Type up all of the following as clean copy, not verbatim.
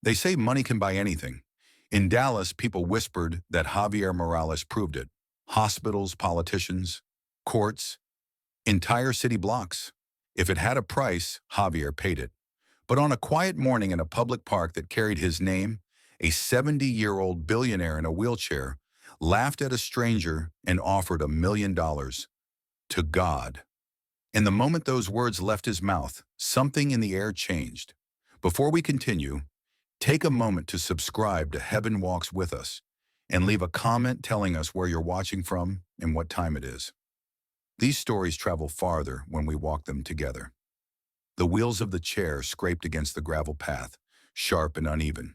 They say money can buy anything. In Dallas, people whispered that Javier Morales proved it. Hospitals, politicians, courts, entire city blocks. If it had a price, Javier paid it. But on a quiet morning in a public park that carried his name, a 70-year-old billionaire in a wheelchair laughed at a stranger and offered $1 million to God. And the moment those words left his mouth, something in the air changed. Before we continue, take a moment to subscribe to Heaven Walks With Us and leave a comment telling us where you're watching from and what time it is. These stories travel farther when we walk them together. The wheels of the chair scraped against the gravel path, sharp and uneven.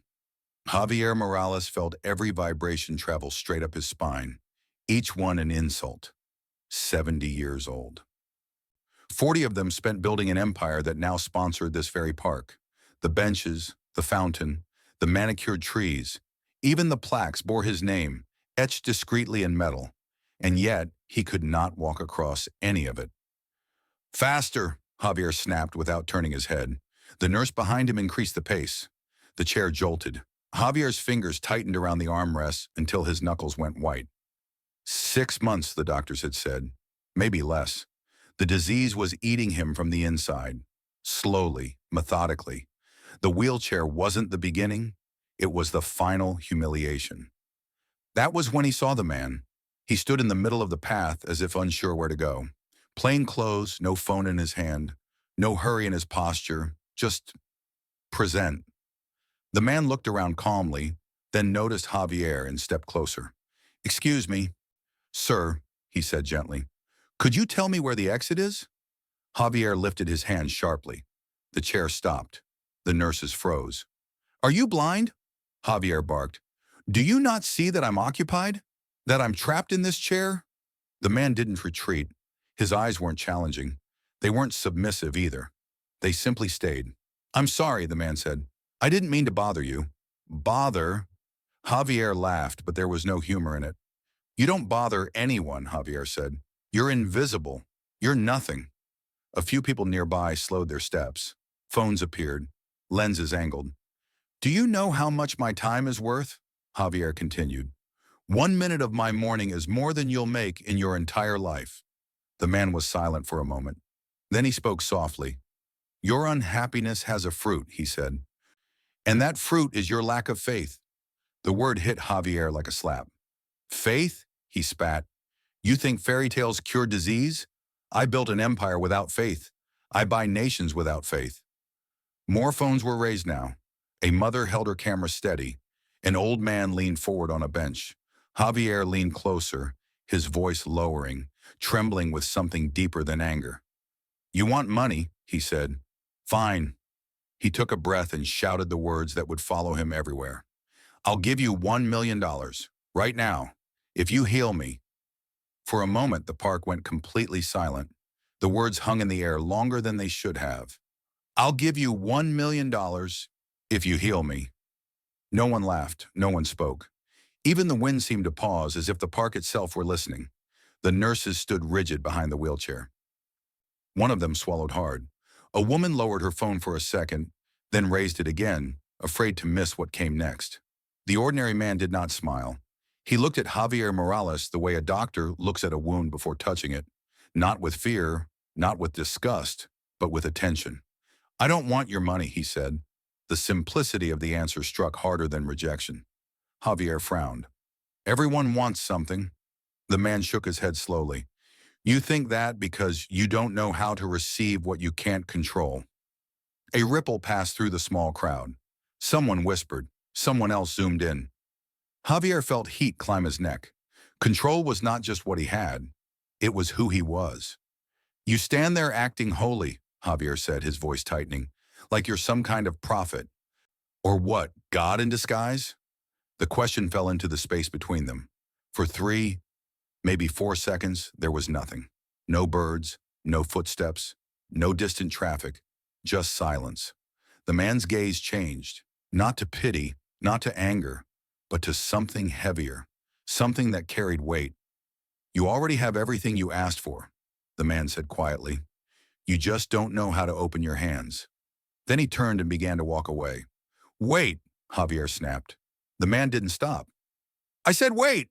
Javier Morales felt every vibration travel straight up his spine, each one an insult. 70 years old. 40 of them spent building an empire that now sponsored this very park. The benches, the fountain, the manicured trees, even the plaques bore his name, etched discreetly in metal, and yet he could not walk across any of it. Faster, Javier snapped without turning his head. The nurse behind him increased the pace. The chair jolted. Javier's fingers tightened around the armrests until his knuckles went white. 6 months, the doctors had said, maybe less. The disease was eating him from the inside, slowly, methodically. The wheelchair wasn't the beginning, it was the final humiliation. That was when he saw the man. He stood in the middle of the path as if unsure where to go. Plain clothes, no phone in his hand, no hurry in his posture, just present. The man looked around calmly, then noticed Javier and stepped closer. "Excuse me, sir," he said gently. "Could you tell me where the exit is?" Javier lifted his hand sharply. The chair stopped. The nurses froze. "Are you blind?" Javier barked. "Do you not see that I'm occupied? That I'm trapped in this chair?" The man didn't retreat. His eyes weren't challenging. They weren't submissive either. They simply stayed. "I'm sorry," the man said. "I didn't mean to bother you." "Bother?" Javier laughed, but there was no humor in it. "You don't bother anyone," Javier said. "You're invisible. You're nothing." A few people nearby slowed their steps. Phones appeared, lenses angled. "Do you know how much my time is worth?" Javier continued. "1 minute of my morning is more than you'll make in your entire life." The man was silent for a moment. Then he spoke softly. "Your unhappiness has a fruit," he said. "And that fruit is your lack of faith." The word hit Javier like a slap. "Faith?" he spat. "You think fairy tales cure disease? I built an empire without faith. I buy nations without faith." More phones were raised now. A mother held her camera steady. An old man leaned forward on a bench. Javier leaned closer, his voice lowering, trembling with something deeper than anger. "You want money," he said. "Fine." He took a breath and shouted the words that would follow him everywhere. "I'll give you $1 million, right now, if you heal me." For a moment, the park went completely silent. The words hung in the air longer than they should have. "I'll give you $1 million if you heal me." No one laughed, no one spoke. Even the wind seemed to pause as if the park itself were listening. The nurses stood rigid behind the wheelchair. One of them swallowed hard. A woman lowered her phone for a second, then raised it again, afraid to miss what came next. The ordinary man did not smile. He looked at Javier Morales the way a doctor looks at a wound before touching it, not with fear, not with disgust, but with attention. "I don't want your money," he said. The simplicity of the answer struck harder than rejection. Javier frowned. "Everyone wants something." The man shook his head slowly. "You think that because you don't know how to receive what you can't control." A ripple passed through the small crowd. Someone whispered. Someone else zoomed in. Javier felt heat climb his neck. Control was not just what he had. It was who he was. "You stand there acting holy," Javier said, his voice tightening, "like you're some kind of prophet. Or what, God in disguise?" The question fell into the space between them. For 3, maybe 4 seconds, there was nothing. No birds, no footsteps, no distant traffic, just silence. The man's gaze changed, not to pity, not to anger, but to something heavier, something that carried weight. "You already have everything you asked for," the man said quietly. "You just don't know how to open your hands." Then he turned and began to walk away. "Wait!" Javier snapped. The man didn't stop. I said wait!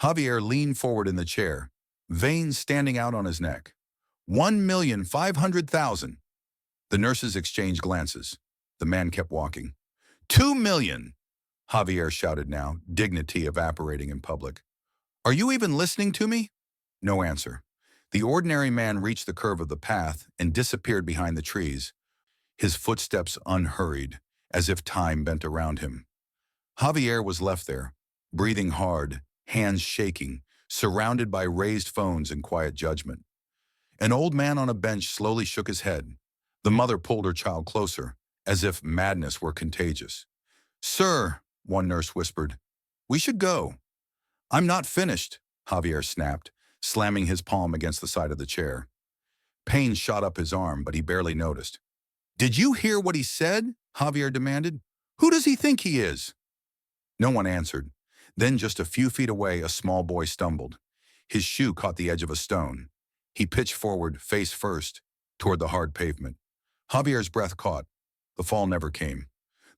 Javier leaned forward in the chair, veins standing out on his neck. 1,500,000. The nurses exchanged glances. The man kept walking. 2 million! Javier shouted now, dignity evaporating in public. Are you even listening to me? No answer. The ordinary man reached the curve of the path and disappeared behind the trees, his footsteps unhurried, as if time bent around him. Javier was left there, breathing hard, hands shaking, surrounded by raised phones and quiet judgment. An old man on a bench slowly shook his head. The mother pulled her child closer, as if madness were contagious. Sir, one nurse whispered, we should go. I'm not finished, Javier snapped, slamming his palm against the side of the chair. Pain shot up his arm, but he barely noticed. Did you hear what he said? Javier demanded. Who does he think he is? No one answered. Then just a few feet away, a small boy stumbled. His shoe caught the edge of a stone. He pitched forward, face first, toward the hard pavement. Javier's breath caught. The fall never came.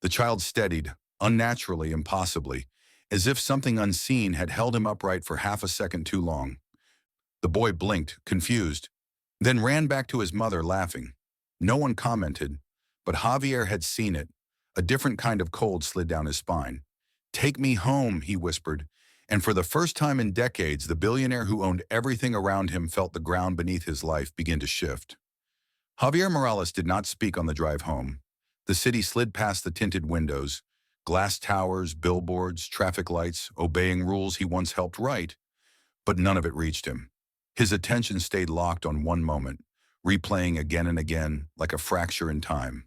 The child steadied, unnaturally, impossibly, as if something unseen had held him upright for half a second too long. The boy blinked, confused, then ran back to his mother, laughing. No one commented, but Javier had seen it. A different kind of cold slid down his spine. Take me home, he whispered, and for the first time in decades, the billionaire who owned everything around him felt the ground beneath his life begin to shift. Javier Morales did not speak on the drive home. The city slid past the tinted windows, glass towers, billboards, traffic lights, obeying rules he once helped write, but none of it reached him. His attention stayed locked on one moment, replaying again and again like a fracture in time.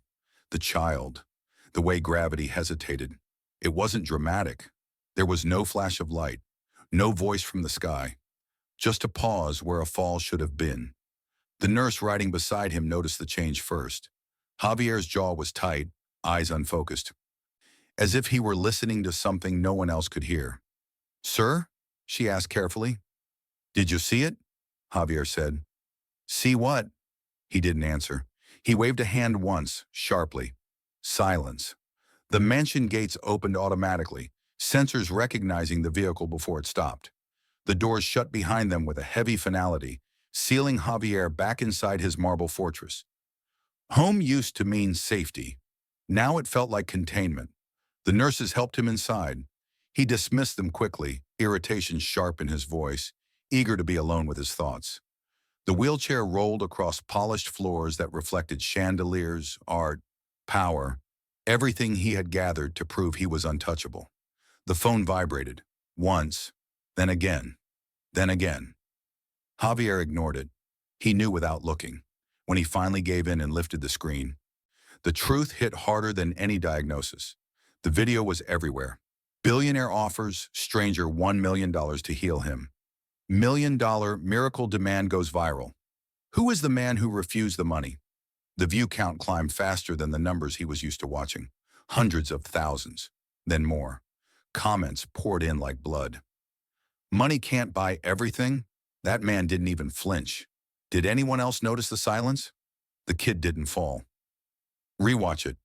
The child, the way gravity hesitated. It wasn't dramatic. There was no flash of light, no voice from the sky, just a pause where a fall should have been. The nurse riding beside him noticed the change first. Javier's jaw was tight, eyes unfocused, as if he were listening to something no one else could hear. Sir? She asked carefully. Did you see it? Javier said. See what? He didn't answer. He waved a hand once, sharply. Silence. The mansion gates opened automatically, sensors recognizing the vehicle before it stopped. The doors shut behind them with a heavy finality, sealing Javier back inside his marble fortress. Home used to mean safety. Now it felt like containment. The nurses helped him inside. He dismissed them quickly, irritation sharp in his voice, eager to be alone with his thoughts. The wheelchair rolled across polished floors that reflected chandeliers, art, power, everything he had gathered to prove he was untouchable. The phone vibrated, once, then again, then again. Javier ignored it. He knew without looking. When he finally gave in and lifted the screen, the truth hit harder than any diagnosis. The video was everywhere. Billionaire offers stranger $1 million to heal him. $1 million miracle demand goes viral. Who is the man who refused the money? The view count climbed faster than the numbers he was used to watching. Hundreds of thousands, then more. Comments poured in like blood. Money can't buy everything? That man didn't even flinch. Did anyone else notice the silence? The kid didn't fall. Rewatch it.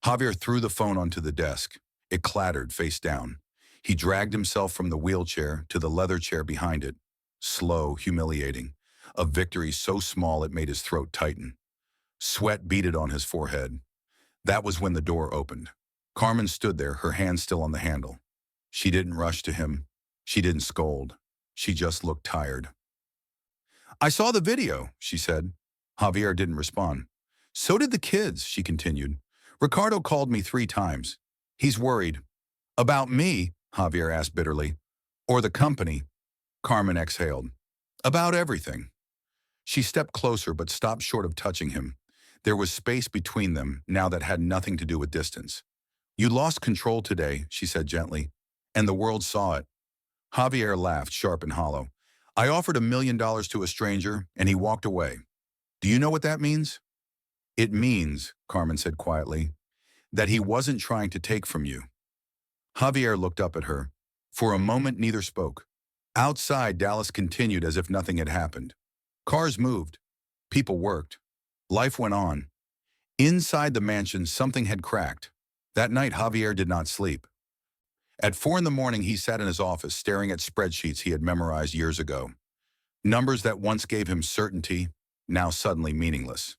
Javier threw the phone onto the desk. It clattered face down. He dragged himself from the wheelchair to the leather chair behind it. Slow, humiliating. A victory so small it made his throat tighten. Sweat beaded on his forehead. That was when the door opened. Carmen stood there, her hand still on the handle. She didn't rush to him. She didn't scold. She just looked tired. I saw the video, she said. Javier didn't respond. So did the kids, she continued. Ricardo called me 3 times. He's worried. About me? Javier asked bitterly. Or the company? Carmen exhaled. About everything. She stepped closer but stopped short of touching him. There was space between them now that had nothing to do with distance. You lost control today, she said gently, and the world saw it. Javier laughed, sharp and hollow. I offered $1 million to a stranger, and he walked away. Do you know what that means? It means, Carmen said quietly, that he wasn't trying to take from you. Javier looked up at her. For a moment, neither spoke. Outside, Dallas continued as if nothing had happened. Cars moved. People worked. Life went on. Inside the mansion, something had cracked. That night, Javier did not sleep. At 4 in the morning, he sat in his office staring at spreadsheets he had memorized years ago. Numbers that once gave him certainty, now suddenly meaningless.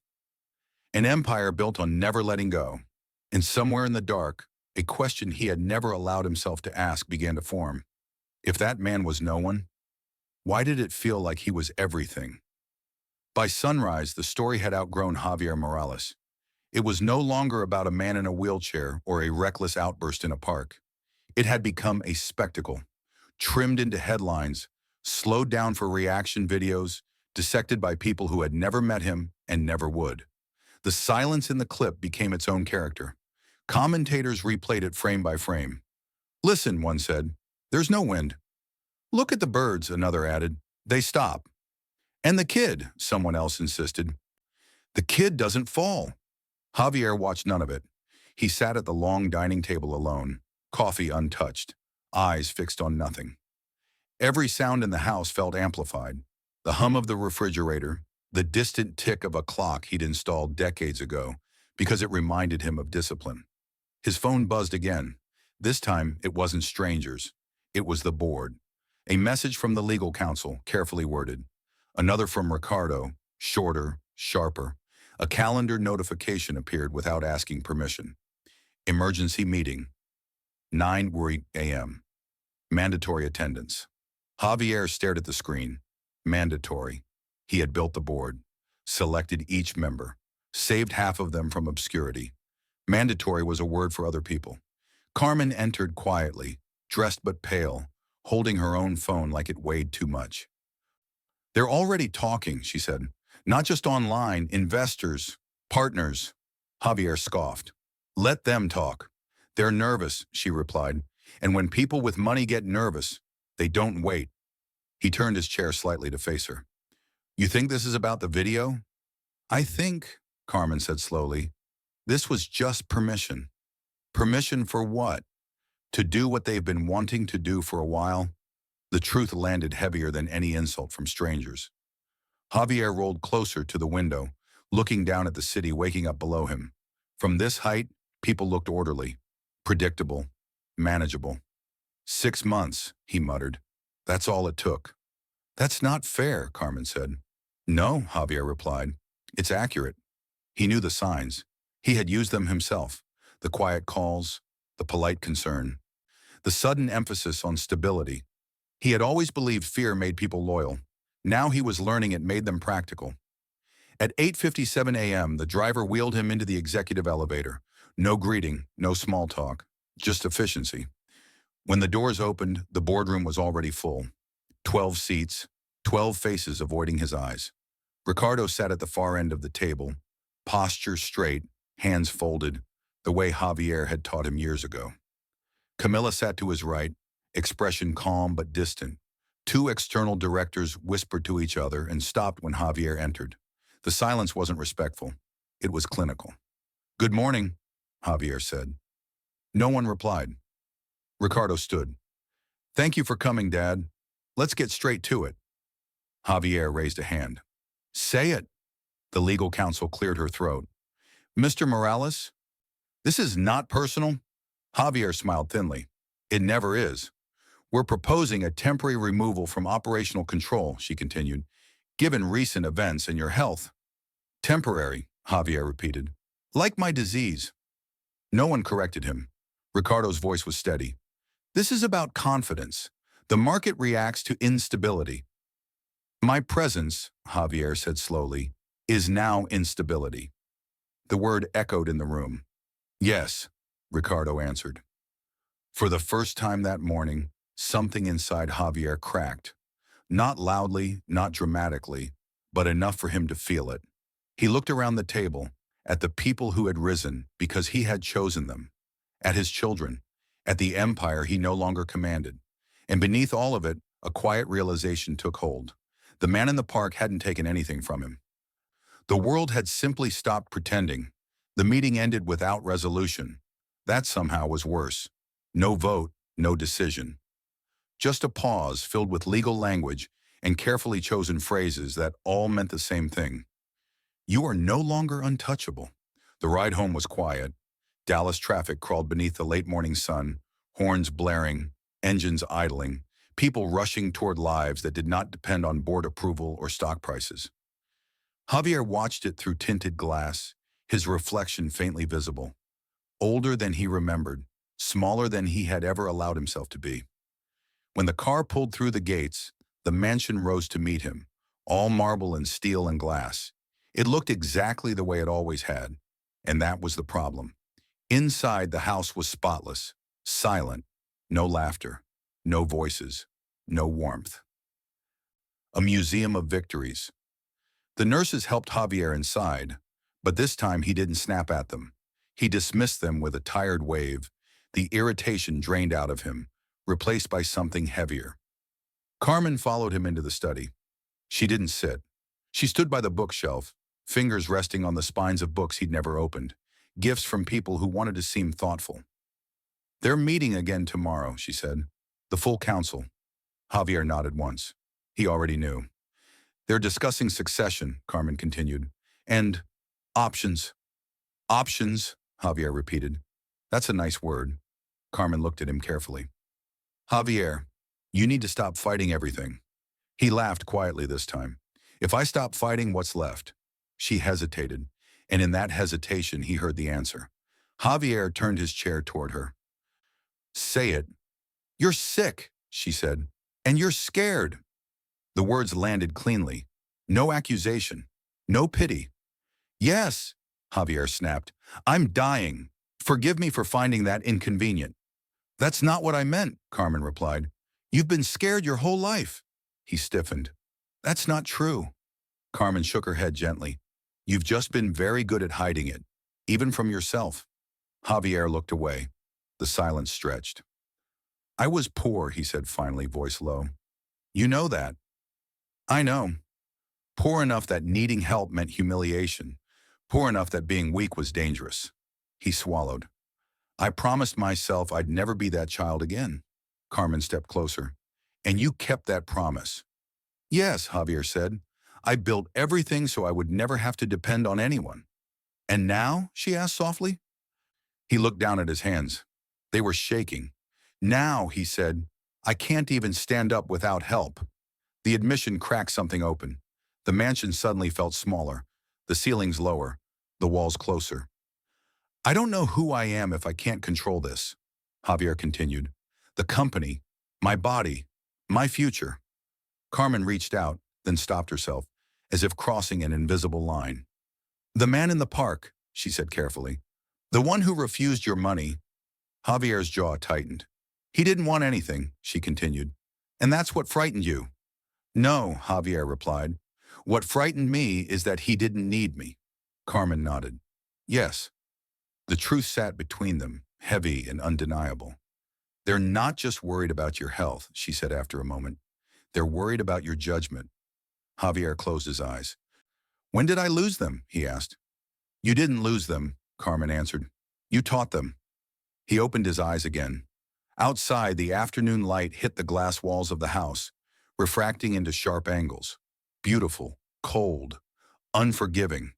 An empire built on never letting go. And somewhere in the dark, a question he had never allowed himself to ask began to form. If that man was no one, why did it feel like he was everything? By sunrise, the story had outgrown Javier Morales. It was no longer about a man in a wheelchair or a reckless outburst in a park. It had become a spectacle, trimmed into headlines, slowed down for reaction videos, dissected by people who had never met him and never would. The silence in the clip became its own character. Commentators replayed it frame by frame. "Listen," one said, "there's no wind." "Look at the birds," another added. "They stop." "And the kid," someone else insisted. "The kid doesn't fall." Javier watched none of it. He sat at the long dining table alone, coffee untouched, eyes fixed on nothing. Every sound in the house felt amplified. The hum of the refrigerator, the distant tick of a clock he'd installed decades ago because it reminded him of discipline. His phone buzzed again. This time, it wasn't strangers. It was the board. A message from the legal counsel, carefully worded. Another from Ricardo, shorter, sharper. A calendar notification appeared without asking permission. Emergency meeting. 9 a.m. Mandatory attendance. Javier stared at the screen. Mandatory. He had built the board, selected each member, saved half of them from obscurity. Mandatory was a word for other people. Carmen entered quietly, dressed but pale, holding her own phone like it weighed too much. "They're already talking," she said. "Not just online, investors, partners." Javier scoffed. "Let them talk." "They're nervous," she replied. "And when people with money get nervous, they don't wait." He turned his chair slightly to face her. "You think this is about the video?" "I think," Carmen said slowly, "this was just permission." "Permission for what?" "To do what they've been wanting to do for a while." The truth landed heavier than any insult from strangers. Javier rolled closer to the window, looking down at the city waking up below him. From this height, people looked orderly, predictable, manageable. 6 months, he muttered. "That's all it took." "That's not fair," Carmen said. "No," Javier replied. "It's accurate." He knew the signs. He had used them himself. The quiet calls, the polite concern, the sudden emphasis on stability. He had always believed fear made people loyal. Now he was learning it made them practical. At 8:57 a.m., the driver wheeled him into the executive elevator. No greeting, no small talk, just efficiency. When the doors opened, the boardroom was already full. 12 seats, 12 faces avoiding his eyes. Ricardo sat at the far end of the table, posture straight, hands folded, the way Javier had taught him years ago. Camilla sat to his right, expression calm but distant. Two external directors whispered to each other and stopped when Javier entered. The silence wasn't respectful. It was clinical. "Good morning," Javier said. No one replied. Ricardo stood. "Thank you for coming, Dad. Let's get straight to it." Javier raised a hand. "Say it." The legal counsel cleared her throat. "Mr. Morales, this is not personal." Javier smiled thinly. "It never is. We're proposing a temporary removal from operational control," she continued, "given recent events and your health." "Temporary," Javier repeated. "Like my disease." No one corrected him. Ricardo's voice was steady. "This is about confidence. The market reacts to instability." "My presence," Javier said slowly, "is now instability." The word echoed in the room. "Yes," Ricardo answered. For the first time that morning, something inside Javier cracked. Not loudly, not dramatically, but enough for him to feel it. He looked around the table, at the people who had risen because he had chosen them, at his children, at the empire he no longer commanded. And beneath all of it, a quiet realization took hold. The man in the park hadn't taken anything from him. The world had simply stopped pretending. The meeting ended without resolution. That somehow was worse. No vote, no decision. Just a pause filled with legal language and carefully chosen phrases that all meant the same thing. You are no longer untouchable. The ride home was quiet. Dallas traffic crawled beneath the late morning sun, horns blaring, engines idling, people rushing toward lives that did not depend on board approval or stock prices. Javier watched it through tinted glass, his reflection faintly visible. Older than he remembered, smaller than he had ever allowed himself to be. When the car pulled through the gates, the mansion rose to meet him, all marble and steel and glass. It looked exactly the way it always had, and that was the problem. Inside, the house was spotless, silent, no laughter, no voices, no warmth. A museum of victories. The nurses helped Javier inside, but this time he didn't snap at them. He dismissed them with a tired wave, the irritation drained out of him, replaced by something heavier. Carmen followed him into the study. She didn't sit. She stood by the bookshelf, fingers resting on the spines of books he'd never opened, gifts from people who wanted to seem thoughtful. "They're meeting again tomorrow," she said. "The full council." Javier nodded once. He already knew. "They're discussing succession," Carmen continued, "and options." "Options," Javier repeated. "That's a nice word." Carmen looked at him carefully. "Javier, you need to stop fighting everything." He laughed quietly this time. "If I stop fighting, what's left?" She hesitated, and in that hesitation he heard the answer. Javier turned his chair toward her. "Say it." "You're sick," she said, "and you're scared." The words landed cleanly. No accusation. No pity. "Yes," Javier snapped. "I'm dying. Forgive me for finding that inconvenient." "That's not what I meant," Carmen replied. "You've been scared your whole life." He stiffened. "That's not true." Carmen shook her head gently. "You've just been very good at hiding it, even from yourself." Javier looked away. The silence stretched. "I was poor," he said finally, voice low. "You know that." "I know. Poor enough that needing help meant humiliation. Poor enough that being weak was dangerous." He swallowed. "I promised myself I'd never be that child again." Carmen stepped closer. "And you kept that promise." "Yes," Javier said. "I built everything so I would never have to depend on anyone." "And now?" she asked softly. He looked down at his hands. They were shaking. "Now," he said, "I can't even stand up without help." The admission cracked something open. The mansion suddenly felt smaller, the ceilings lower, the walls closer. "I don't know who I am if I can't control this," Javier continued. "The company, my body, my future." Carmen reached out, then stopped herself, as if crossing an invisible line. "The man in the park," she said carefully. "The one who refused your money." Javier's jaw tightened. "He didn't want anything," she continued. "And that's what frightened you." "No," Javier replied. "What frightened me is that he didn't need me." Carmen nodded. "Yes." The truth sat between them, heavy and undeniable. "They're not just worried about your health," she said after a moment. "They're worried about your judgment." Javier closed his eyes. "When did I lose them?" he asked. "You didn't lose them," Carmen answered. "You taught them." He opened his eyes again. Outside, the afternoon light hit the glass walls of the house, refracting into sharp angles. Beautiful, cold, unforgiving.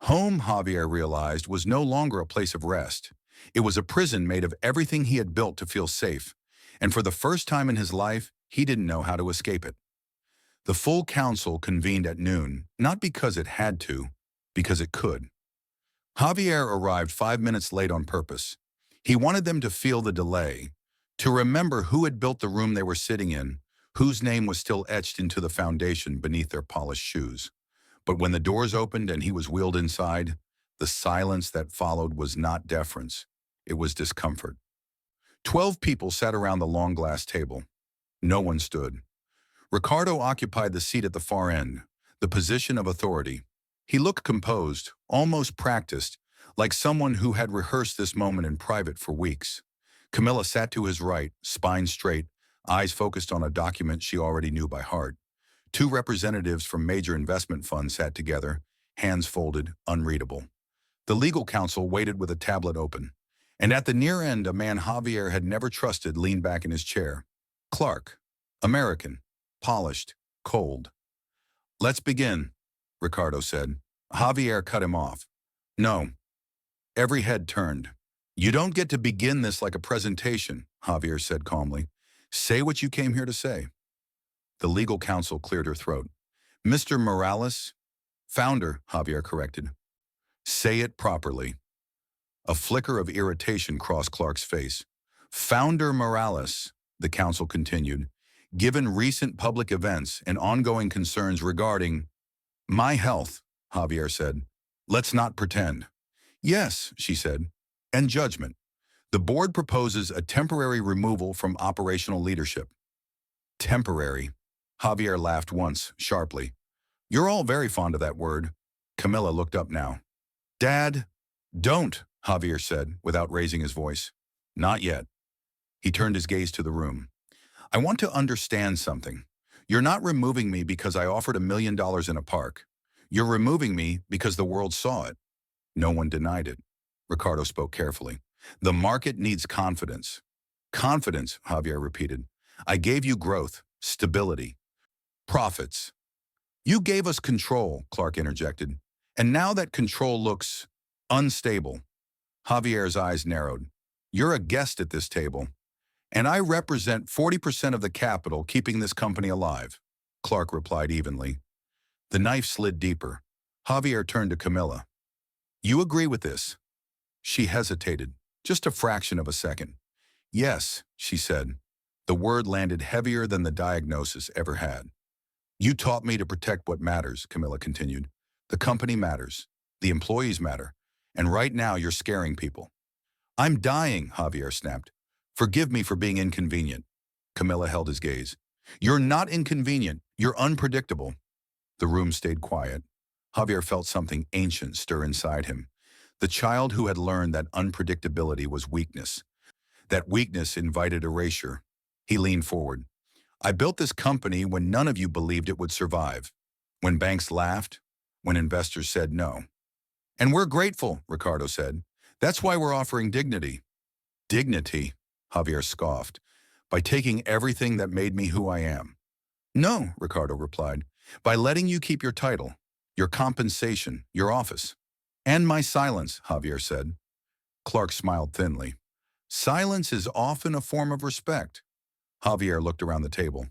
Home, Javier realized, was no longer a place of rest. It was a prison made of everything he had built to feel safe, and for the first time in his life, he didn't know how to escape it. The full council convened at noon, not because it had to, because it could. Javier arrived 5 minutes late on purpose. He wanted them to feel the delay, to remember who had built the room they were sitting in, whose name was still etched into the foundation beneath their polished shoes. But when the doors opened and he was wheeled inside, the silence that followed was not deference. It was discomfort. 12 people sat around the long glass table. No one stood. Ricardo occupied the seat at the far end, the position of authority. He looked composed, almost practiced, like someone who had rehearsed this moment in private for weeks. Camilla sat to his right, spine straight, eyes focused on a document she already knew by heart. Two representatives from major investment funds sat together, hands folded, unreadable. The legal counsel waited with a tablet open. And at the near end, a man Javier had never trusted leaned back in his chair. Clark. American. Polished. Cold. "Let's begin," Ricardo said. Javier cut him off. "No." Every head turned. You don't get to begin this like a presentation, Javier said calmly. Say what you came here to say. The legal counsel cleared her throat. Mr. Morales? Founder, Javier corrected. Say it properly. A flicker of irritation crossed Clark's face. Founder Morales, the counsel continued, given recent public events and ongoing concerns regarding my health, Javier said. Let's not pretend. Yes, she said, and judgment. The board proposes a temporary removal from operational leadership. Temporary. Javier laughed once, sharply. You're all very fond of that word. Camilla looked up now. Dad, don't, Javier said, without raising his voice. Not yet. He turned his gaze to the room. I want to understand something. You're not removing me because I offered $1 million in a park. You're removing me because the world saw it. No one denied it. Ricardo spoke carefully. The market needs confidence. Confidence, Javier repeated. I gave you growth, stability, profits. You gave us control, Clark interjected. And now that control looks unstable. Javier's eyes narrowed. You're a guest at this table, and I represent 40% of the capital keeping this company alive, Clark replied evenly. The knife slid deeper. Javier turned to Camilla. You agree with this? She hesitated, just a fraction of a second. Yes, she said. The word landed heavier than the diagnosis ever had. You taught me to protect what matters, Camilla continued. The company matters. The employees matter. And right now you're scaring people. I'm dying, Javier snapped. Forgive me for being inconvenient. Camilla held his gaze. You're not inconvenient. You're unpredictable. The room stayed quiet. Javier felt something ancient stir inside him. The child who had learned that unpredictability was weakness. That weakness invited erasure. He leaned forward. I built this company when none of you believed it would survive. When banks laughed. When investors said no. And we're grateful, Ricardo said. That's why we're offering dignity. Dignity, Javier scoffed, by taking everything that made me who I am. No, Ricardo replied, by letting you keep your title, your compensation, your office. And my silence, Javier said. Clark smiled thinly. Silence is often a form of respect. Javier looked around the table.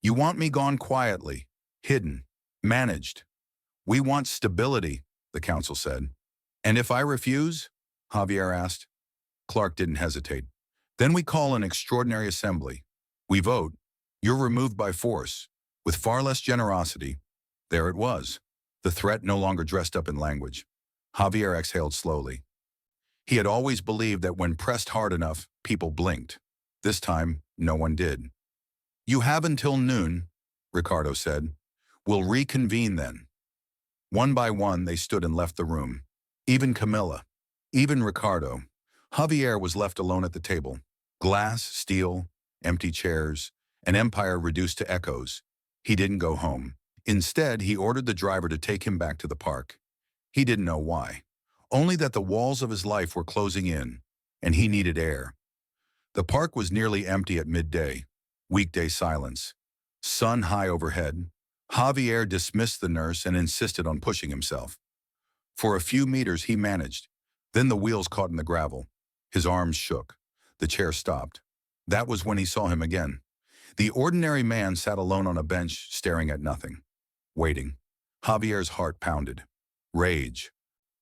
You want me gone quietly, hidden, managed. We want stability, the counsel said. And if I refuse? Javier asked. Clark didn't hesitate. Then we call an extraordinary assembly. We vote. You're removed by force, with far less generosity. There it was. The threat no longer dressed up in language. Javier exhaled slowly. He had always believed that when pressed hard enough, people blinked. This time, no one did. You have until noon, Ricardo said. We'll reconvene then. One by one, they stood and left the room. Even Camilla. Even Ricardo. Javier was left alone at the table. Glass, steel, empty chairs, an empire reduced to echoes. He didn't go home. Instead, he ordered the driver to take him back to the park. He didn't know why. Only that the walls of his life were closing in, and he needed air. The park was nearly empty at midday. Weekday silence. Sun high overhead. Javier dismissed the nurse and insisted on pushing himself. For a few meters he managed. Then the wheels caught in the gravel. His arms shook. The chair stopped. That was when he saw him again. The ordinary man sat alone on a bench, staring at nothing. Waiting. Javier's heart pounded. Rage.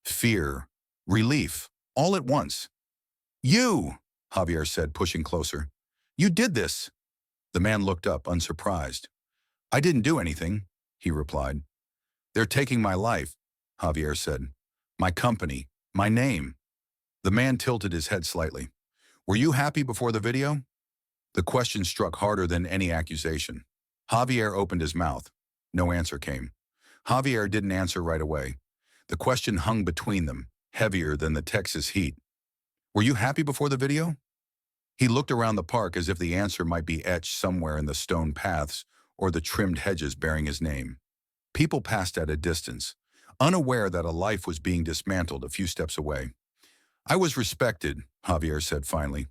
Fear. Relief. All at once. You! Javier said, pushing closer. You did this! The man looked up, unsurprised. I didn't do anything, he replied. They're taking my life, Javier said. My company. My name. The man tilted his head slightly. Were you happy before the video? The question struck harder than any accusation. Javier opened his mouth. No answer came. Javier didn't answer right away. The question hung between them, heavier than the Texas heat. Were you happy before the video? He looked around the park as if the answer might be etched somewhere in the stone paths or the trimmed hedges bearing his name. People passed at a distance, unaware that a life was being dismantled a few steps away. I was respected, Javier said finally.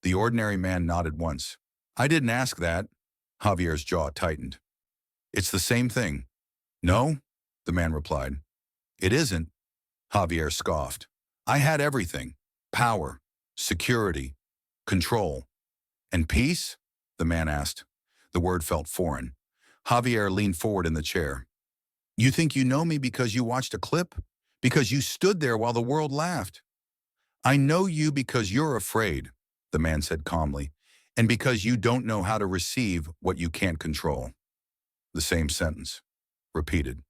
The ordinary man nodded once. I didn't ask that. Javier's jaw tightened. It's the same thing. No, the man replied. It isn't. Javier scoffed. I had everything. Power, security, control. And peace? The man asked. The word felt foreign. Javier leaned forward in the chair. You think you know me because you watched a clip? Because you stood there while the world laughed? I know you because you're afraid, the man said calmly, and because you don't know how to receive what you can't control. The same sentence, repeated.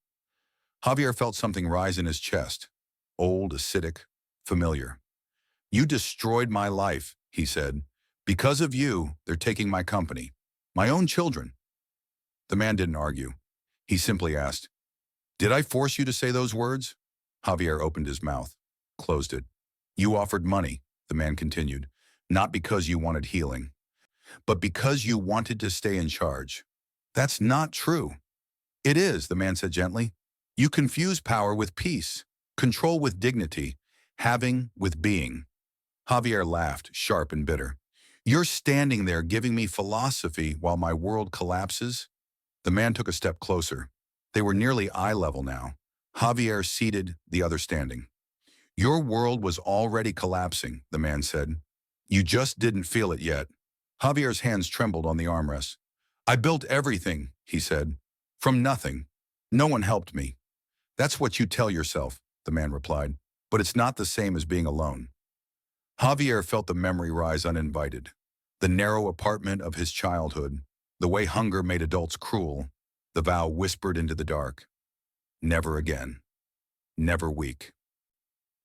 Javier felt something rise in his chest, old, acidic, familiar. You destroyed my life, he said. Because of you, they're taking my company, my own children. The man didn't argue. He simply asked, did I force you to say those words? Javier opened his mouth, closed it. You offered money, the man continued, not because you wanted healing, but because you wanted to stay in charge. That's not true. It is, the man said gently. You confuse power with peace, control with dignity, having with being. Javier laughed, sharp and bitter. You're standing there giving me philosophy while my world collapses? The man took a step closer. They were nearly eye level now. Javier seated, the other standing. Your world was already collapsing, the man said. You just didn't feel it yet. Javier's hands trembled on the armrests. I built everything, he said. From nothing. No one helped me. That's what you tell yourself, the man replied. But it's not the same as being alone. Javier felt the memory rise uninvited. The narrow apartment of his childhood, the way hunger made adults cruel, the vow whispered into the dark. Never again. Never weak.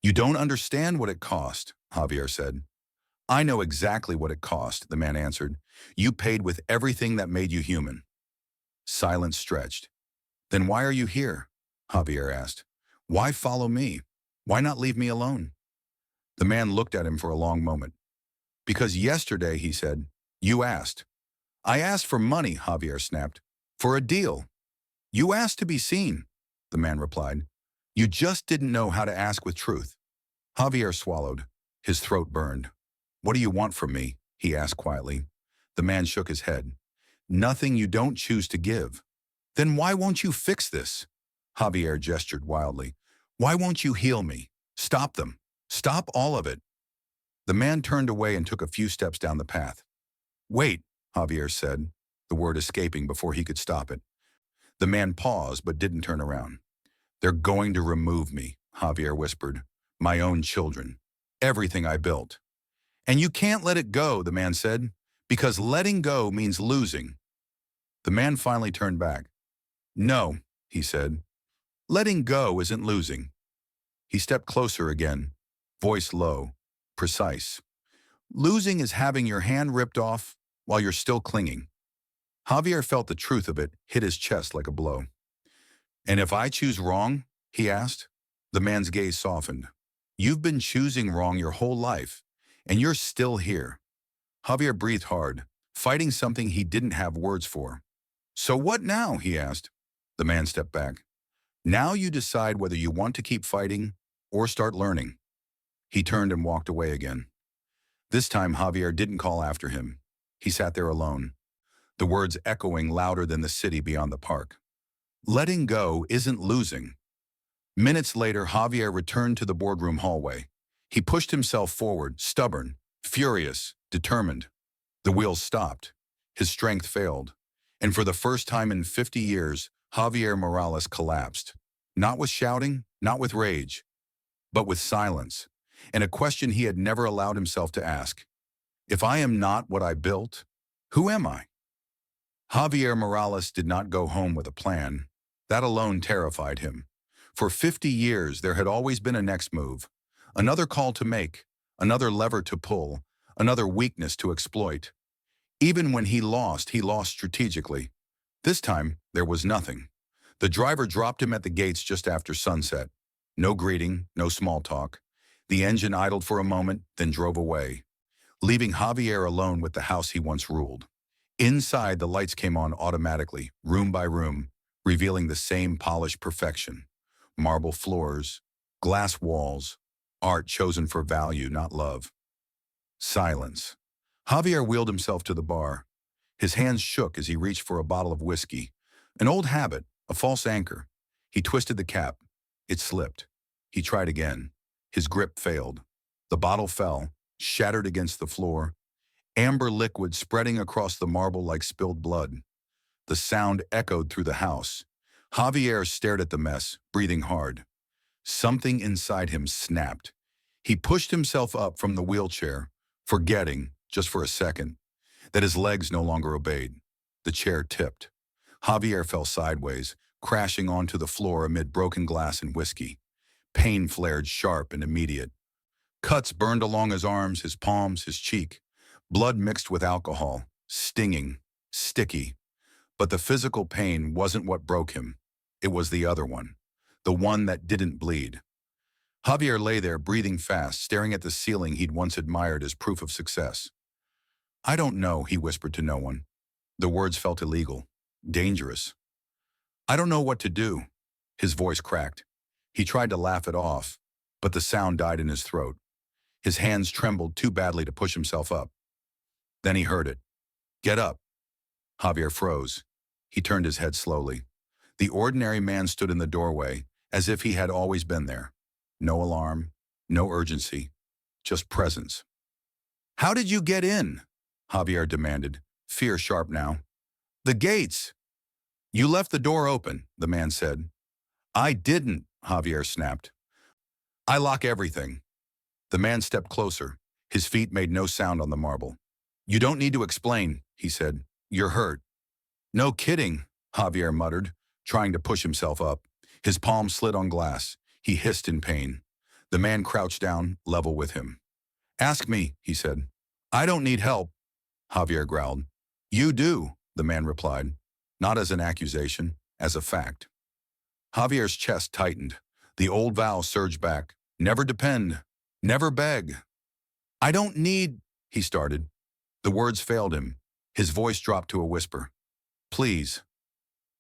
You don't understand what it cost, Javier said. I know exactly what it cost, the man answered. You paid with everything that made you human. Silence stretched. Then why are you here? Javier asked. Why follow me? Why not leave me alone? The man looked at him for a long moment. Because yesterday, he said, you asked. I asked for money, Javier snapped. For a deal. You asked to be seen, the man replied. You just didn't know how to ask with truth. Javier swallowed. His throat burned. What do you want from me? He asked quietly. The man shook his head. Nothing you don't choose to give. Then why won't you fix this? Javier gestured wildly. Why won't you heal me? Stop them. Stop all of it. The man turned away and took a few steps down the path. Wait, Javier said, the word escaping before he could stop it. The man paused but didn't turn around. They're going to remove me, Javier whispered. My own children. Everything I built. And you can't let it go, the man said, because letting go means losing. The man finally turned back. No, he said. Letting go isn't losing. He stepped closer again, voice low, precise. Losing is having your hand ripped off while you're still clinging. Javier felt the truth of it hit his chest like a blow. And if I choose wrong? He asked. The man's gaze softened. You've been choosing wrong your whole life, and you're still here. Javier breathed hard, fighting something he didn't have words for. So what now? He asked. The man stepped back. Now you decide whether you want to keep fighting or start learning. He turned and walked away again. This time Javier didn't call after him. He sat there alone, the words echoing louder than the city beyond the park. Letting go isn't losing. Minutes later, Javier returned to the boardroom hallway. He pushed himself forward, stubborn, furious, determined. The wheels stopped. His strength failed. And for the first time in 50 years, Javier Morales collapsed. Not with shouting, not with rage, but with silence, and a question he had never allowed himself to ask. If I am not what I built, who am I? Javier Morales did not go home with a plan. That alone terrified him. For 50 years, there had always been a next move, another call to make, another lever to pull, another weakness to exploit. Even when he lost strategically. This time, there was nothing. The driver dropped him at the gates just after sunset. No greeting, no small talk. The engine idled for a moment, then drove away, leaving Javier alone with the house he once ruled. Inside, the lights came on automatically, room by room, revealing the same polished perfection. Marble floors, glass walls, art chosen for value, not love. Silence. Javier wheeled himself to the bar. His hands shook as he reached for a bottle of whiskey. An old habit, a false anchor. He twisted the cap. It slipped. He tried again. His grip failed. The bottle fell, shattered against the floor, amber liquid spreading across the marble like spilled blood. The sound echoed through the house. Javier stared at the mess, breathing hard. Something inside him snapped. He pushed himself up from the wheelchair, forgetting, just for a second, that his legs no longer obeyed. The chair tipped. Javier fell sideways, crashing onto the floor amid broken glass and whiskey. Pain flared sharp and immediate. Cuts burned along his arms, his palms, his cheek. Blood mixed with alcohol, stinging, sticky. But the physical pain wasn't what broke him. It was the other one. The one that didn't bleed. Javier lay there, breathing fast, staring at the ceiling he'd once admired as proof of success. "I don't know," he whispered to no one. The words felt illegal, dangerous. "I don't know what to do." His voice cracked. He tried to laugh it off, but the sound died in his throat. His hands trembled too badly to push himself up. Then he heard it. "Get up." Javier froze. He turned his head slowly. The ordinary man stood in the doorway, as if he had always been there. No alarm, no urgency, just presence. "How did you get in?" Javier demanded, fear sharp now. "The gates." "You left the door open," the man said. "I didn't," Javier snapped. "I lock everything." The man stepped closer. His feet made no sound on the marble. "You don't need to explain," he said. "You're hurt." "No kidding," Javier muttered, trying to push himself up. His palm slid on glass. He hissed in pain. The man crouched down, level with him. "Ask me," he said. "I don't need help," Javier growled. "You do," the man replied, not as an accusation, as a fact. Javier's chest tightened. The old vow surged back. "Never depend. Never beg." "I don't need," he started. The words failed him. His voice dropped to a whisper. "Please."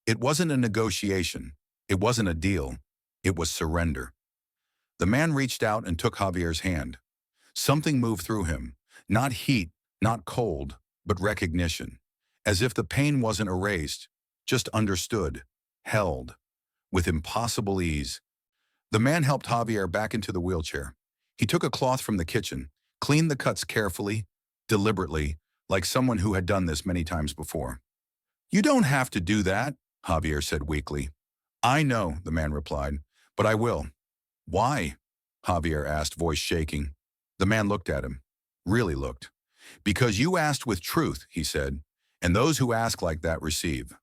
It wasn't a negotiation. It wasn't a deal. It was surrender. The man reached out and took Javier's hand. Something moved through him. Not heat, not cold, but recognition. As if the pain wasn't erased, just understood, held, with impossible ease. The man helped Javier back into the wheelchair. He took a cloth from the kitchen, cleaned the cuts carefully, deliberately, like someone who had done this many times before. "You don't have to do that," Javier said weakly. "I know," the man replied, "but I will." "Why?" Javier asked, voice shaking. The man looked at him, really looked. "Because you asked with truth," he said, "and those who ask like that receive."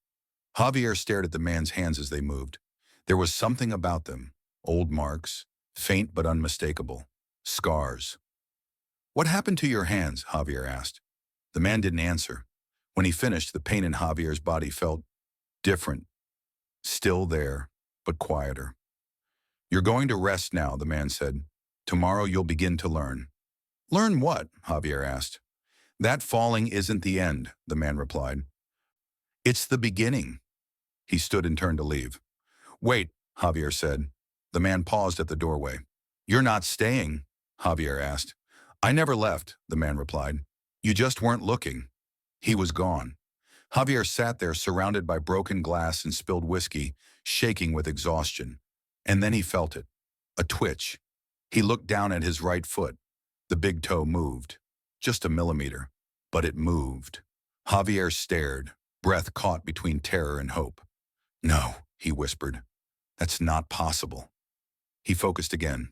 Javier stared at the man's hands as they moved. There was something about them, old marks, faint but unmistakable, scars. "What happened to your hands?" Javier asked. The man didn't answer. When he finished, the pain in Javier's body felt different, still there, but quieter. "You're going to rest now," the man said. "Tomorrow you'll begin to learn." "Learn what?" Javier asked. "That falling isn't the end," the man replied. "It's the beginning." He stood and turned to leave. "Wait," Javier said. The man paused at the doorway. "You're not staying?" Javier asked. "I never left," the man replied. "You just weren't looking." He was gone. Javier sat there surrounded by broken glass and spilled whiskey, shaking with exhaustion. And then he felt it. A twitch. He looked down at his right foot. The big toe moved. Just a millimeter. But it moved. Javier stared, breath caught between terror and hope. "No," he whispered. "That's not possible." He focused again.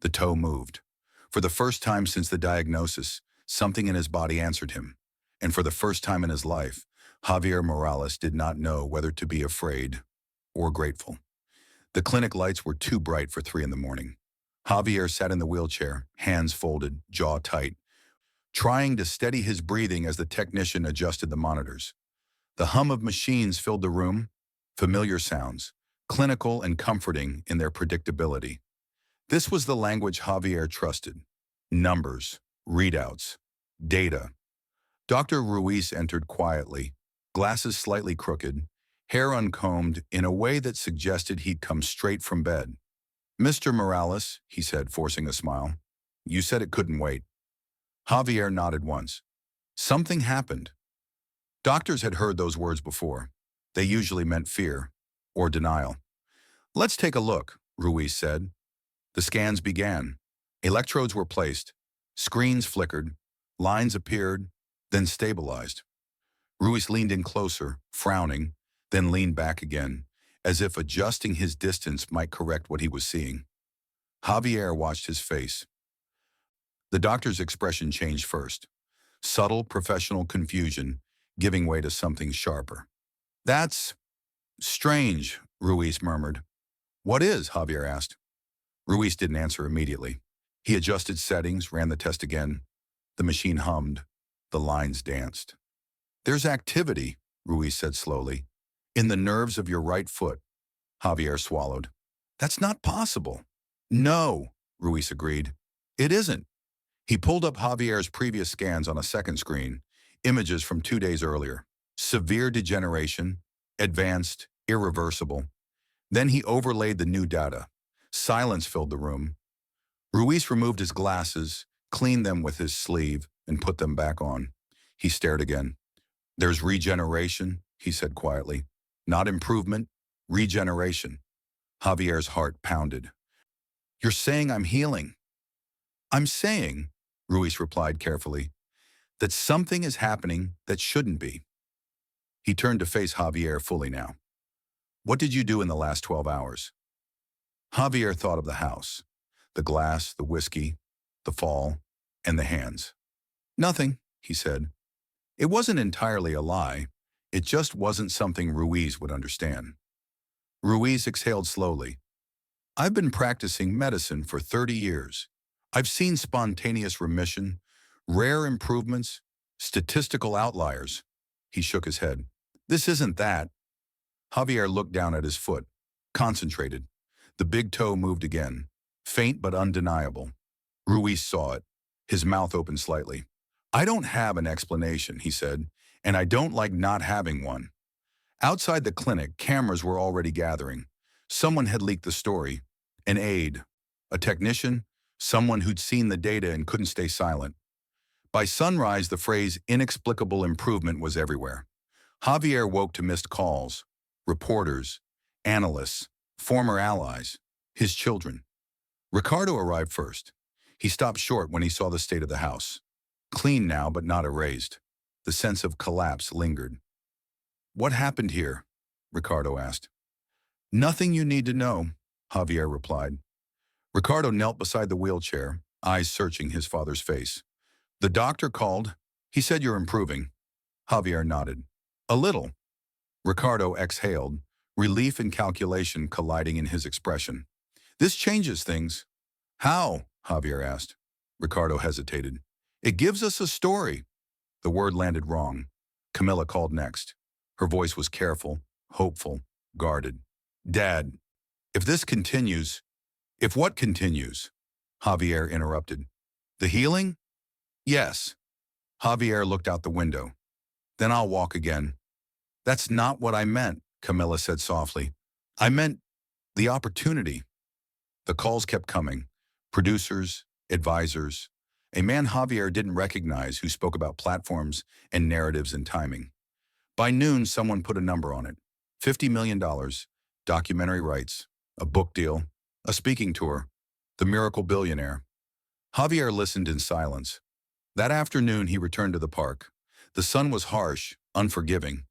The toe moved. For the first time since the diagnosis, something in his body answered him. And for the first time in his life, Javier Morales did not know whether to be afraid or grateful. The clinic lights were too bright for 3 a.m. Javier sat in the wheelchair, hands folded, jaw tight, trying to steady his breathing as the technician adjusted the monitors. The hum of machines filled the room, familiar sounds, clinical and comforting in their predictability. This was the language Javier trusted. Numbers, readouts, data. Dr. Ruiz entered quietly, glasses slightly crooked, hair uncombed in a way that suggested he'd come straight from bed. "Mr. Morales," he said, forcing a smile, "you said it couldn't wait." Javier nodded once. Something happened. Doctors had heard those words before. They usually meant fear or denial. "Let's take a look," Ruiz said. The scans began. Electrodes were placed. Screens flickered, lines appeared, then stabilized. Ruiz leaned in closer, frowning, then leaned back again, as if adjusting his distance might correct what he was seeing. Javier watched his face. The doctor's expression changed first. Subtle professional confusion, giving way to something sharper. That's strange, Ruiz murmured. What is? Javier asked. Ruiz didn't answer immediately. He adjusted settings, ran the test again. The machine hummed. The lines danced. There's activity, Ruiz said slowly. In the nerves of your right foot. Javier swallowed. That's not possible. No, Ruiz agreed. It isn't. He pulled up Javier's previous scans on a second screen, images from 2 days earlier. Severe degeneration, advanced, irreversible. Then he overlaid the new data. Silence filled the room. Ruiz removed his glasses, cleaned them with his sleeve, and put them back on. He stared again. There's regeneration, he said quietly. Not improvement, regeneration. Javier's heart pounded. You're saying I'm healing? I'm saying, Ruiz replied carefully, that something is happening that shouldn't be. He turned to face Javier fully now. What did you do in the last 12 hours? Javier thought of the house, the glass, the whiskey, the fall, and the hands. Nothing, he said. It wasn't entirely a lie. It just wasn't something Ruiz would understand. Ruiz exhaled slowly. I've been practicing medicine for 30 years. I've seen spontaneous remission, rare improvements, statistical outliers. He shook his head. This isn't that. Javier looked down at his foot, concentrated. The big toe moved again, faint but undeniable. Ruiz saw it. His mouth opened slightly. I don't have an explanation, he said, and I don't like not having one. Outside the clinic, cameras were already gathering. Someone had leaked the story. An aide, a technician, someone who'd seen the data and couldn't stay silent. By sunrise, the phrase inexplicable improvement was everywhere. Javier woke to missed calls, reporters, analysts, former allies, his children. Ricardo arrived first. He stopped short when he saw the state of the house. Clean now, but not erased. The sense of collapse lingered. What happened here? Ricardo asked. Nothing you need to know, Javier replied. Ricardo knelt beside the wheelchair, eyes searching his father's face. The doctor called. He said you're improving. Javier nodded. A little. Ricardo exhaled, relief and calculation colliding in his expression. This changes things. How? Javier asked. Ricardo hesitated. It gives us a story. The word landed wrong. Camilla called next. Her voice was careful, hopeful, guarded. Dad, if this continues, if what continues? Javier interrupted. The healing? Yes. Javier looked out the window. Then I'll walk again. That's not what I meant, Camilla said softly. I meant the opportunity. The calls kept coming. Producers, advisors, a man Javier didn't recognize who spoke about platforms and narratives and timing. By noon, someone put a number on it. $50 million, documentary rights, a book deal, a speaking tour, the miracle billionaire. Javier listened in silence. That afternoon, he returned to the park. The sun was harsh, unforgiving.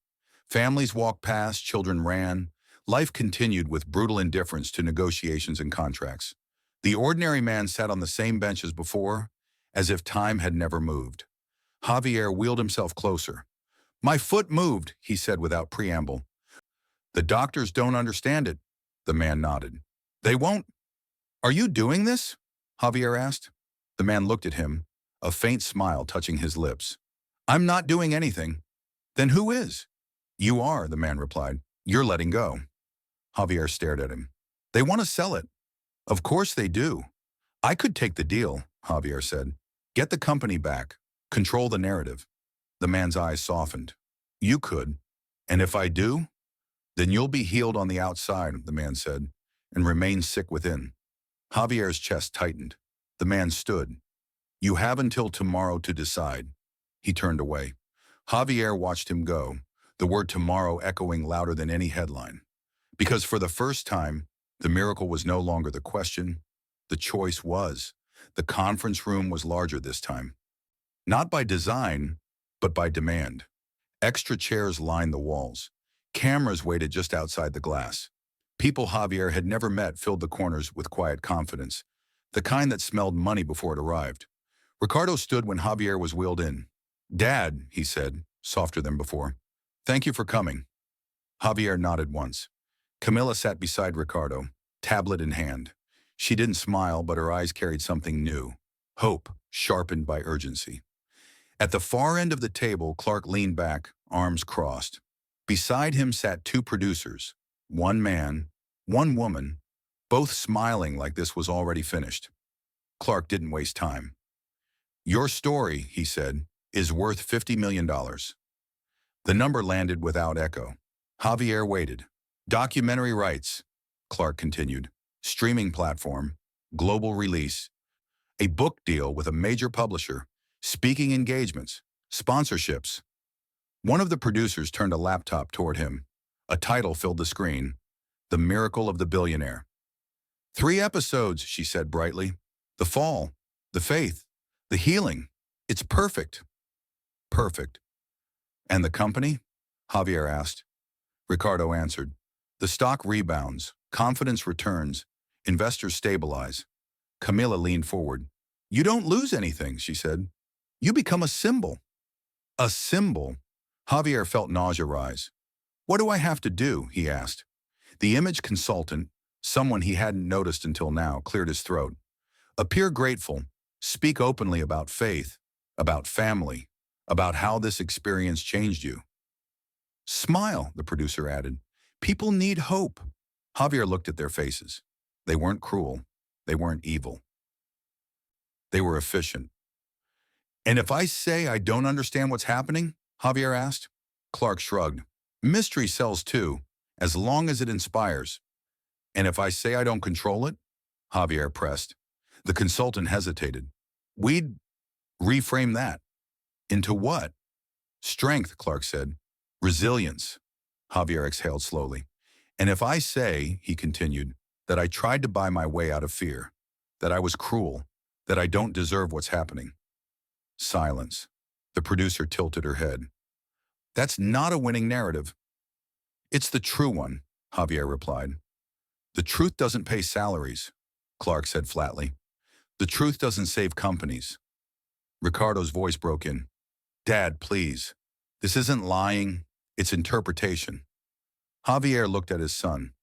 Families walked past, children ran. Life continued with brutal indifference to negotiations and contracts. The ordinary man sat on the same bench as before, as if time had never moved. Javier wheeled himself closer. My foot moved, he said without preamble. The doctors don't understand it, the man nodded. They won't. Are you doing this? Javier asked. The man looked at him, a faint smile touching his lips. I'm not doing anything. Then who is? You are, the man replied. You're letting go. Javier stared at him. They want to sell it. Of course they do. I could take the deal, Javier said. Get the company back. Control the narrative. The man's eyes softened. You could. And if I do, then you'll be healed on the outside, the man said, and remain sick within. Javier's chest tightened. The man stood. You have until tomorrow to decide. He turned away. Javier watched him go, the word tomorrow echoing louder than any headline. Because for the first time, the miracle was no longer the question. The choice was. The conference room was larger this time. Not by design, but by demand. Extra chairs lined the walls. Cameras waited just outside the glass. People Javier had never met filled the corners with quiet confidence, the kind that smelled money before it arrived. Ricardo stood when Javier was wheeled in. "Dad," he said, softer than before. "Thank you for coming." Javier nodded once. Camilla sat beside Ricardo, tablet in hand. She didn't smile, but her eyes carried something new. Hope, sharpened by urgency. At the far end of the table, Clark leaned back, arms crossed. Beside him sat two producers, one man, one woman, both smiling like this was already finished. Clark didn't waste time. "Your story," he said, "is worth $50 million. The number landed without echo. Javier waited. "Documentary rights," Clark continued. "Streaming platform, global release, a book deal with a major publisher, speaking engagements, sponsorships." One of the producers turned a laptop toward him. A title filled the screen, "The Miracle of the Billionaire." "3 episodes," she said brightly. "The fall, the faith, the healing. It's perfect." "Perfect." "And the company?" Javier asked. Ricardo answered. "The stock rebounds, confidence returns, investors stabilize." Camilla leaned forward. "You don't lose anything," she said. "You become a symbol." "A symbol?" Javier felt nausea rise. "What do I have to do?" he asked. The image consultant, someone he hadn't noticed until now, cleared his throat. "Appear grateful. Speak openly about faith, about family, about how this experience changed you." "Smile," the producer added. "People need hope." Javier looked at their faces. They weren't cruel. They weren't evil. They were efficient. "And if I say I don't understand what's happening?" Javier asked. Clark shrugged. "Mystery sells too, as long as it inspires." "And if I say I don't control it?" Javier pressed. The consultant hesitated. "We'd reframe that." "Into what?" "Strength," Clark said. "Resilience." Javier exhaled slowly. "And if I say," he continued, "that I tried to buy my way out of fear, that I was cruel, that I don't deserve what's happening?" Silence. The producer tilted her head. "That's not a winning narrative." "It's the true one," Javier replied. "The truth doesn't pay salaries," Clark said flatly. "The truth doesn't save companies." Ricardo's voice broke in. "Dad, please. This isn't lying. It's interpretation." Javier looked at his son.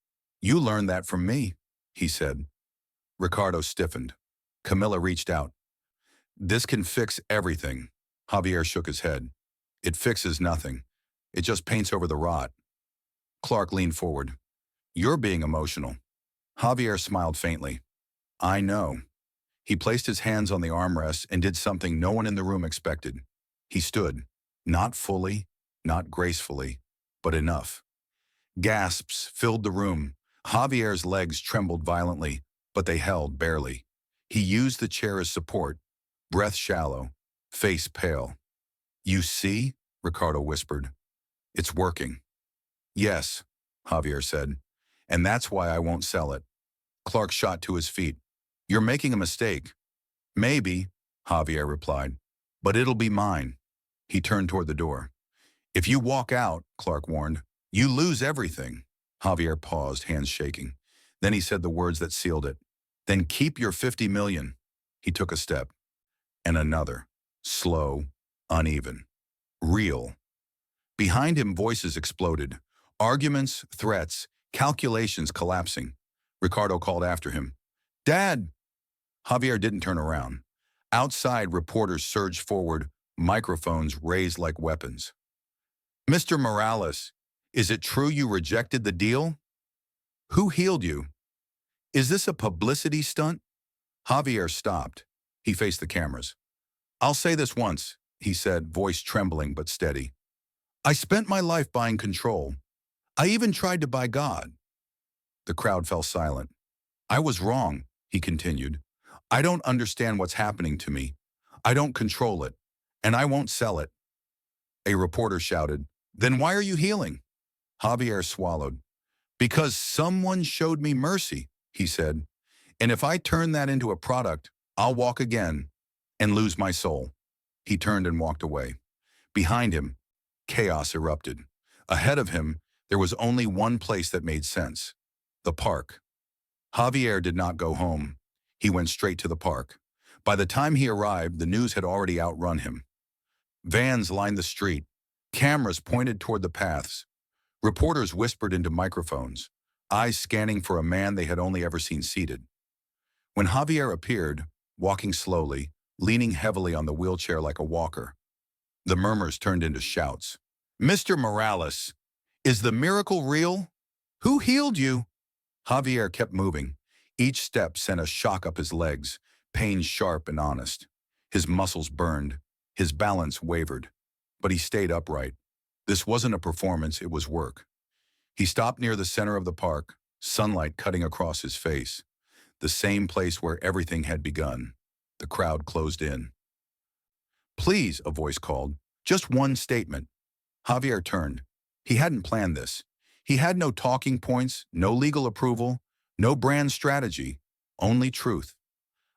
"You learned that from me," he said. Ricardo stiffened. Camilla reached out. "This can fix everything." Javier shook his head. "It fixes nothing. It just paints over the rot." Clark leaned forward. "You're being emotional." Javier smiled faintly. "I know." He placed his hands on the armrests and did something no one in the room expected. He stood, not fully, not gracefully, but enough. Gasps filled the room. Javier's legs trembled violently, but they held barely. He used the chair as support, breath shallow, face pale. "You see?" Ricardo whispered. "It's working." "Yes," Javier said. "And that's why I won't sell it." Clark shot to his feet. "You're making a mistake." "Maybe," Javier replied, "but it'll be mine." He turned toward the door. "If you walk out," Clark warned, "you lose everything." Javier paused, hands shaking. Then he said the words that sealed it. "Then keep your 50 million." He took a step. And another. Slow, uneven. Real. Behind him, voices exploded. Arguments, threats, calculations collapsing. Ricardo called after him. "Dad!" Javier didn't turn around. Outside, reporters surged forward, microphones raised like weapons. "Mr. Morales, is it true you rejected the deal? Who healed you? Is this a publicity stunt?" Javier stopped. He faced the cameras. "I'll say this once," he said, voice trembling but steady. "I spent my life buying control. I even tried to buy God." The crowd fell silent. "I was wrong," he continued. "I don't understand what's happening to me. I don't control it, and I won't sell it." A reporter shouted, "Then why are you healing?" Javier swallowed. "Because someone showed me mercy," he said. "And if I turn that into a product, I'll walk again and lose my soul. He turned and walked away. Behind him, chaos erupted. Ahead of him, there was only one place that made sense: the park. Javier did not go home. He went straight to the park. By the time he arrived, the news had already outrun him. Vans lined the street. Cameras pointed toward the paths. Reporters whispered into microphones, eyes scanning for a man they had only ever seen seated. When Javier appeared, walking slowly, leaning heavily on the wheelchair like a walker, the murmurs turned into shouts. "Mr. Morales, is the miracle real? Who healed you?" Javier kept moving. Each step sent a shock up his legs, pain sharp and honest. His muscles burned. His balance wavered. But he stayed upright. This wasn't a performance, it was work. He stopped near the center of the park, sunlight cutting across his face. The same place where everything had begun. The crowd closed in. "Please," a voice called. "Just one statement." Javier turned. He hadn't planned this. He had no talking points, no legal approval, no brand strategy, only truth.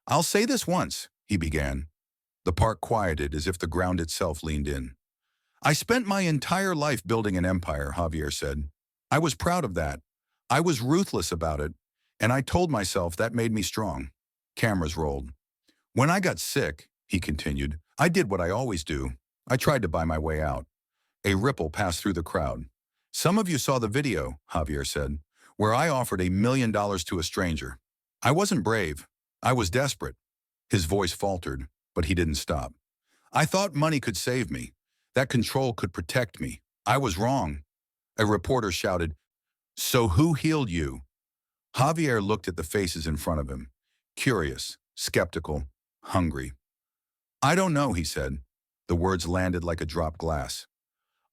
"I'll say this once," he began. The park quieted as if the ground itself leaned in. "I spent my entire life building an empire," Javier said. "I was proud of that. I was ruthless about it, and I told myself that made me strong." Cameras rolled. "When I got sick," he continued, "I did what I always do. I tried to buy my way out." A ripple passed through the crowd. "Some of you saw the video," Javier said, "where I offered $1 million to a stranger. I wasn't brave. I was desperate." His voice faltered, but he didn't stop. "I thought money could save me. That control could protect me. I was wrong." A reporter shouted, "So who healed you?" Javier looked at the faces in front of him, curious, skeptical, hungry. "I don't know," he said. The words landed like a dropped glass.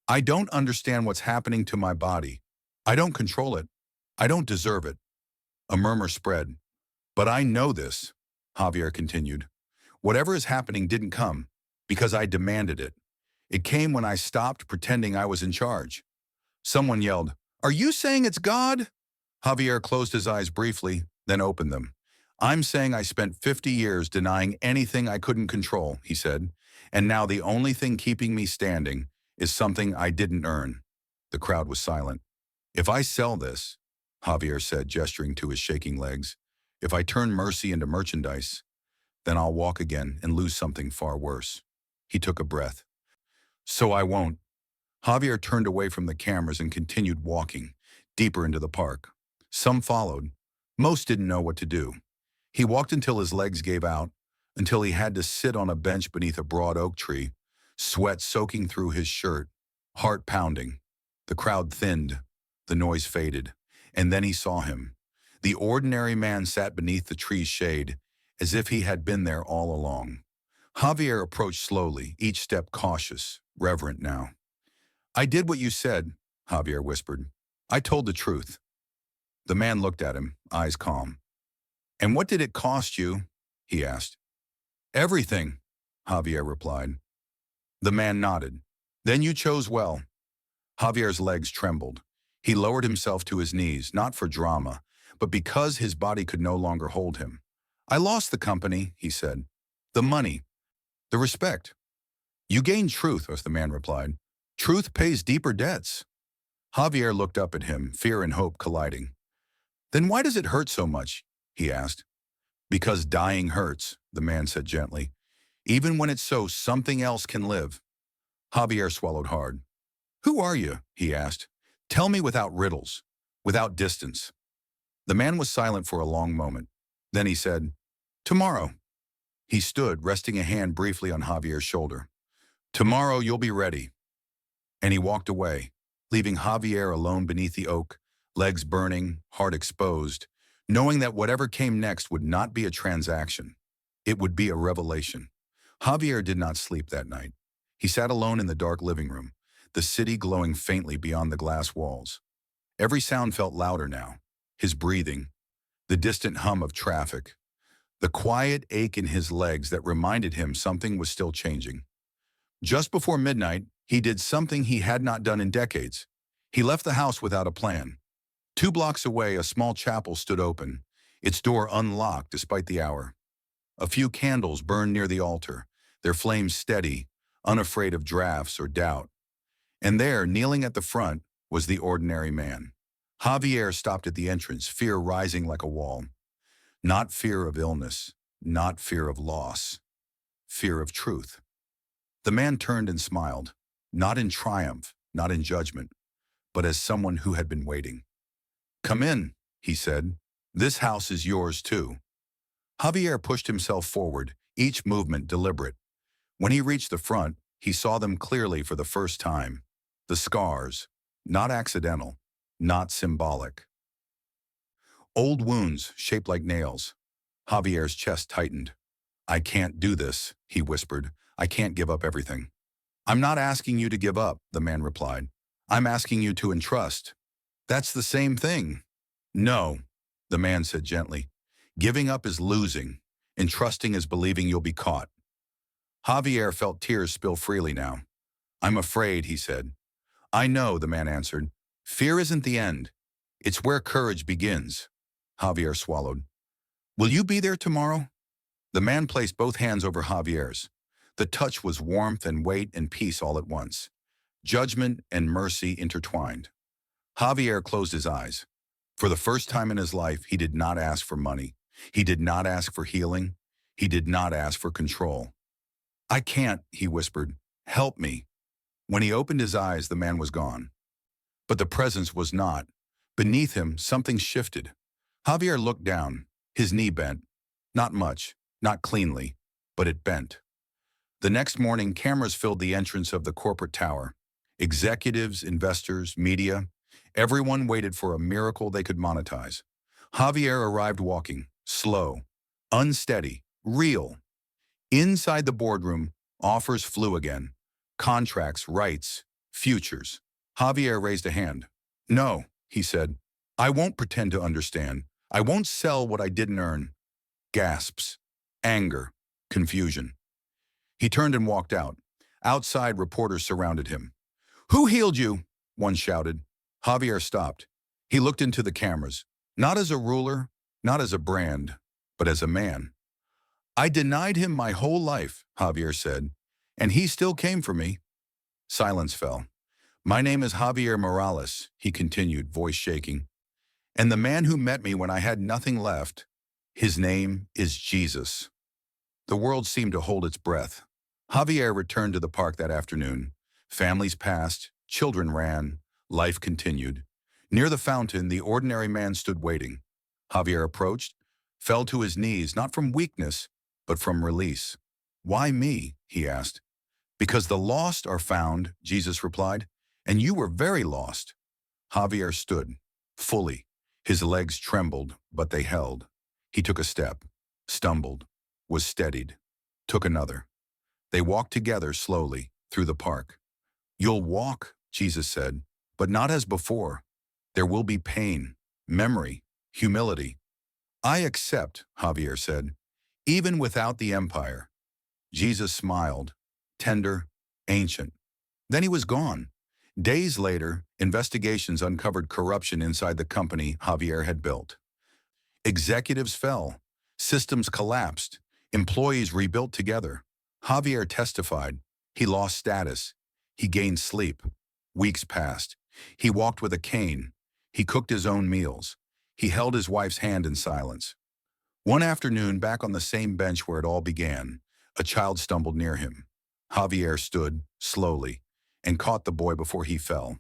"I don't understand what's happening to my body. I don't control it. I don't deserve it." A murmur spread. "But I know this," Javier continued. "Whatever is happening didn't come because I demanded it. It came when I stopped pretending I was in charge." Someone yelled, "Are you saying it's God?" Javier closed his eyes briefly, then opened them. "I'm saying I spent 50 years denying anything I couldn't control," he said, "and now the only thing keeping me standing is something I didn't earn." The crowd was silent. "If I sell this," Javier said, gesturing to his shaking legs, "if I turn mercy into merchandise, then I'll walk again and lose something far worse." He took a breath. "So I won't." Javier turned away from the cameras and continued walking, deeper into the park. Some followed. Most didn't know what to do. He walked until his legs gave out, until he had to sit on a bench beneath a broad oak tree, sweat soaking through his shirt, heart pounding. The crowd thinned, the noise faded, and then he saw him. The ordinary man sat beneath the tree's shade, as if he had been there all along. Javier approached slowly, each step cautious, reverent now. "I did what you said," Javier whispered. "I told the truth." The man looked at him, eyes calm. "And what did it cost you?" he asked. "Everything," Javier replied. The man nodded. "Then you chose well." Javier's legs trembled. He lowered himself to his knees, not for drama, but because his body could no longer hold him. "I lost the company," he said. "The money. The respect." "You gained truth," as the man replied. "Truth pays deeper debts." Javier looked up at him, fear and hope colliding. "Then why does it hurt so much?" he asked. "Because dying hurts," the man said gently. "Even when it's so something else can live." Javier swallowed hard. "Who are you?" he asked. "Tell me without riddles, without distance." The man was silent for a long moment. Then he said, "Tomorrow." He stood, resting a hand briefly on Javier's shoulder. "Tomorrow you'll be ready." And he walked away, leaving Javier alone beneath the oak, legs burning, heart exposed, knowing that whatever came next would not be a transaction. It would be a revelation. Javier did not sleep that night. He sat alone in the dark living room, the city glowing faintly beyond the glass walls. Every sound felt louder now. His breathing, the distant hum of traffic, the quiet ache in his legs that reminded him something was still changing. Just before midnight, he did something he had not done in decades. He left the house without a plan. 2 blocks away, a small chapel stood open, its door unlocked despite the hour. A few candles burned near the altar, their flames steady, unafraid of drafts or doubt. And there, kneeling at the front, was the ordinary man. Javier stopped at the entrance, fear rising like a wall. Not fear of illness, not fear of loss, fear of truth. The man turned and smiled, not in triumph, not in judgment, but as someone who had been waiting. "Come in," he said. "This house is yours too." Javier pushed himself forward, each movement deliberate. When he reached the front, he saw them clearly for the first time. The scars, not accidental, not symbolic. Old wounds shaped like nails. Javier's chest tightened. "I can't do this," he whispered. "I can't give up everything." "I'm not asking you to give up," the man replied. "I'm asking you to entrust." "That's the same thing." "No," the man said gently. "Giving up is losing. Entrusting is believing you'll be caught." Javier felt tears spill freely now. "I'm afraid," he said. "I know," the man answered. "Fear isn't the end. It's where courage begins." Javier swallowed. "Will you be there tomorrow?" The man placed both hands over Javier's. The touch was warmth and weight and peace all at once. Judgment and mercy intertwined. Javier closed his eyes. For the first time in his life, he did not ask for money. He did not ask for healing. He did not ask for control. "I can't," he whispered. "Help me." When he opened his eyes, the man was gone. But the presence was not. Beneath him, something shifted. Javier looked down. His knee bent. Not much, not cleanly, but it bent. The next morning, cameras filled the entrance of the corporate tower. Executives, investors, media, everyone waited for a miracle they could monetize. Javier arrived walking, slow, unsteady, real. Inside the boardroom, offers flew again. Contracts, rights, futures. Javier raised a hand. "No," he said. "I won't pretend to understand. I won't sell what I didn't earn." Gasps, anger, confusion. He turned and walked out. Outside, reporters surrounded him. "Who healed you?" one shouted. Javier stopped. He looked into the cameras, not as a ruler, not as a brand, but as a man. "I denied him my whole life," Javier said, "and he still came for me." Silence fell. "My name is Javier Morales," he continued, voice shaking. "And the man who met me when I had nothing left, his name is Jesus." The world seemed to hold its breath. Javier returned to the park that afternoon. Families passed, children ran, life continued. Near the fountain, the ordinary man stood waiting. Javier approached, fell to his knees, not from weakness, but from release. "Why me?" he asked. "Because the lost are found," Jesus replied, "and you were very lost." Javier stood, fully. His legs trembled, but they held. He took a step, stumbled, was steadied, took another. They walked together slowly through the park. "You'll walk," Jesus said, "but not as before. There will be pain, memory, humility." "I accept," Javier said, "even without the empire." Jesus smiled, tender, ancient. Then he was gone. Days later, investigations uncovered corruption inside the company Javier had built. Executives fell, systems collapsed, employees rebuilt together. Javier testified. He lost status. He gained sleep. Weeks passed. He walked with a cane. He cooked his own meals. He held his wife's hand in silence. One afternoon, back on the same bench where it all began, a child stumbled near him. Javier stood, slowly, and caught the boy before he fell.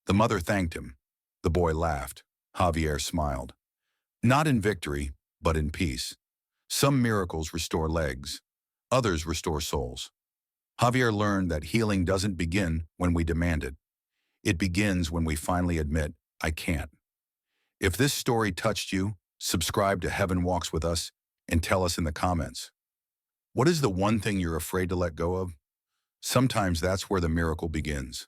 The mother thanked him. The boy laughed. Javier smiled. Not in victory, but in peace. Some miracles restore legs. Others restore souls. Javier learned that healing doesn't begin when we demand it. It begins when we finally admit, "I can't." If this story touched you, subscribe to Heaven Walks with Us and tell us in the comments. What is the one thing you're afraid to let go of? Sometimes that's where the miracle begins.